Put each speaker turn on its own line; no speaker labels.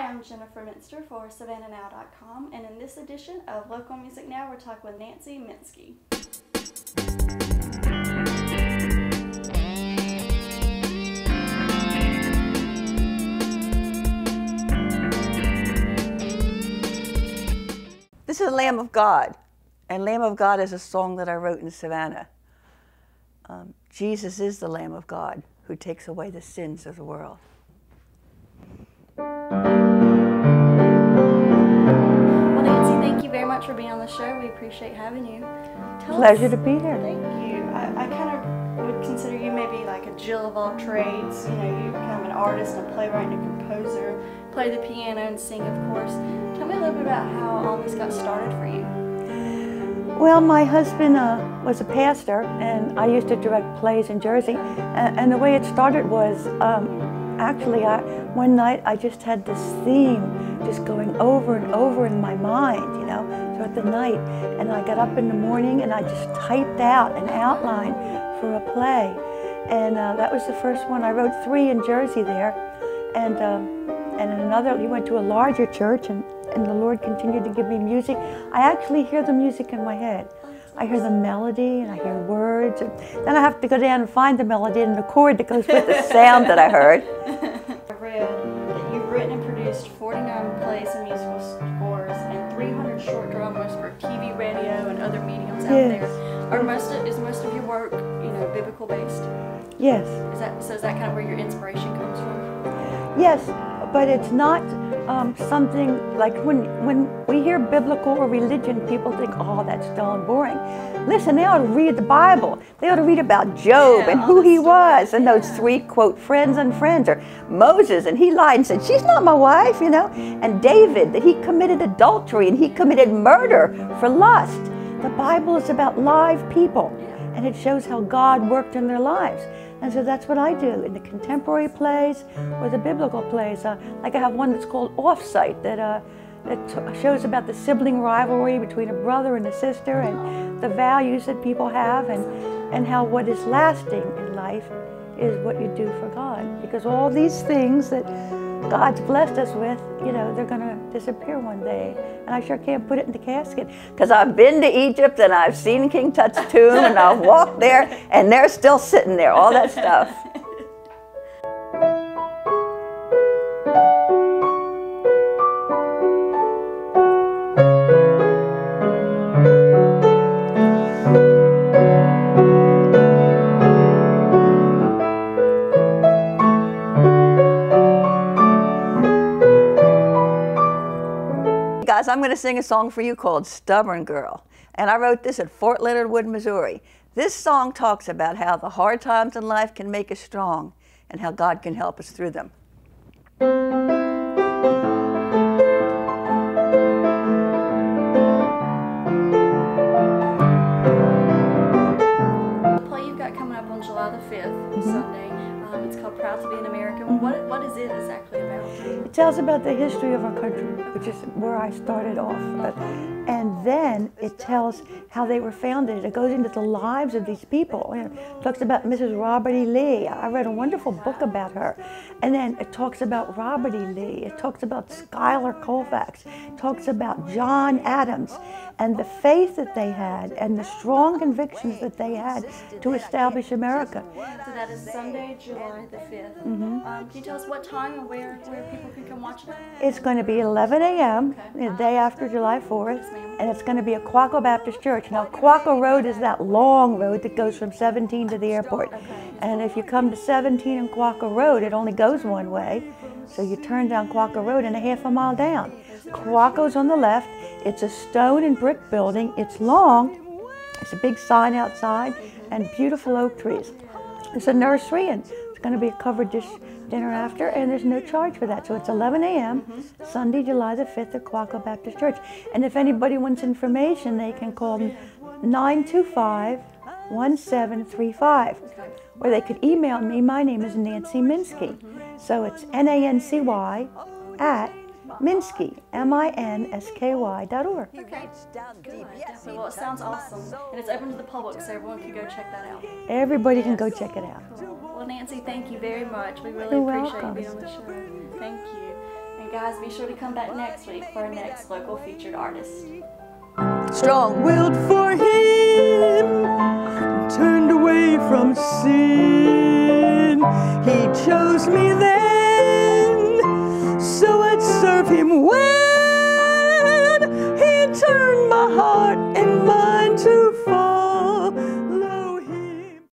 I'm Jennifer Minster for SavannahNow.com, and in this edition of Local Music Now, we're talking with Nancy Minskey.
This is Lamb of God, and Lamb of God is a song that I wrote in Savannah. Jesus is the Lamb of God who takes away the sins of the world.
Well, Nancy, thank you very much for being on the show. We appreciate having you.
Pleasure to be here.
Thank you. I kind of would consider you maybe like a Jill of all trades. You know, you become an artist, a playwright, and a composer, play the piano and sing, of course. Tell me a little bit about how all this got started for you.
Well, my husband was a pastor, and I used to direct plays in Jersey. And the way it started was, actually, one night I just had this theme just going over and over in my mind, you know, throughout the night. And I got up in the morning and I just typed out an outline for a play. And that was the first one. I wrote 3 in Jersey there. And in another, we went to a larger church, and the Lord continued to give me music. I actually hear the music in my head. I hear the melody and I hear words, and then I have to go down and find the melody and the chord that goes with the sound that I heard.
I read that you've written and produced 49 plays and musical scores and 300 short dramas for TV, radio, and other mediums out there. Is most of your work, you know, biblical based?
Yes.
Is that kind of where your inspiration comes from?
Yes, but it's not something like when we hear biblical or religion, people think, oh, that's dull and boring. Listen, they ought to read the Bible. They ought to read about Job and who he was, and those 3, quote, friends and friends, or Moses, and he lied and said, she's not my wife, you know, and David, that he committed adultery and he committed murder for lust. The Bible is about live people, and it shows how God worked in their lives. And so that's what I do in the contemporary plays or the biblical plays. Like I have one that's called Offsite that shows about the sibling rivalry between a brother and a sister, and the values that people have, and how what is lasting in life is what you do for God. Because all these things that God's blessed us with, you know, they're going to disappear one day. And I sure can't put it in the casket. Because I've been to Egypt and I've seen King Tut's tomb and I've walked there and they're still sitting there, all that stuff. Guys, I'm going to sing a song for you called Stubborn Girl. And I wrote this at Fort Leonard Wood, Missouri. This song talks about how the hard times in life can make us strong and how God can help us through them.
The play you've got coming up on July the 5th, Sunday. It's called Proud to be an American. What is it exactly about?
It tells about the history of our country, which is where I started off. And then it tells how they were founded. It goes into the lives of these people. It talks about Mrs. Robert E. Lee. I read a wonderful book about her. And then it talks about Robert E. Lee. It talks about Schuyler Colfax. It talks about John Adams and the faith that they had and the strong convictions that they had to establish America.
So that is Sunday, July the 5th. Can you tell us what time and where people can come watch it?
It's going to be 11 a.m. the day after July 4th, and it's going to be at Quaco Baptist Church. Now, Quaco Road is that long road that goes from 17 to the airport. And if you come to 17 and Quaco Road, it only goes one way. So you turn down Quaco Road and a half a mile down. Quaco's on the left. It's a stone and brick building. It's long. There's a big sign outside and beautiful oak trees. There's a nursery, and it's going to be a covered dish dinner after, and there's no charge for that. So it's 11 a.m. Sunday, July the 5th at Quaco Baptist Church. And if anybody wants information, they can call 925-1735. Or they could email me. My name is Nancy Minskey. So it's Nancy at Minsky, MINSKY.org.
Okay, good. Well, it sounds awesome. And it's open to the public, so everyone can go check that out.
Everybody can go check it out.
Cool. Well, Nancy, thank you very much. We really
You're
appreciate
welcome.
you being on the show. Thank you. And guys, be sure to come back next week for our next local featured artist.
Strong-willed for him, turned away from sin. He chose me then, so I'd serve him well.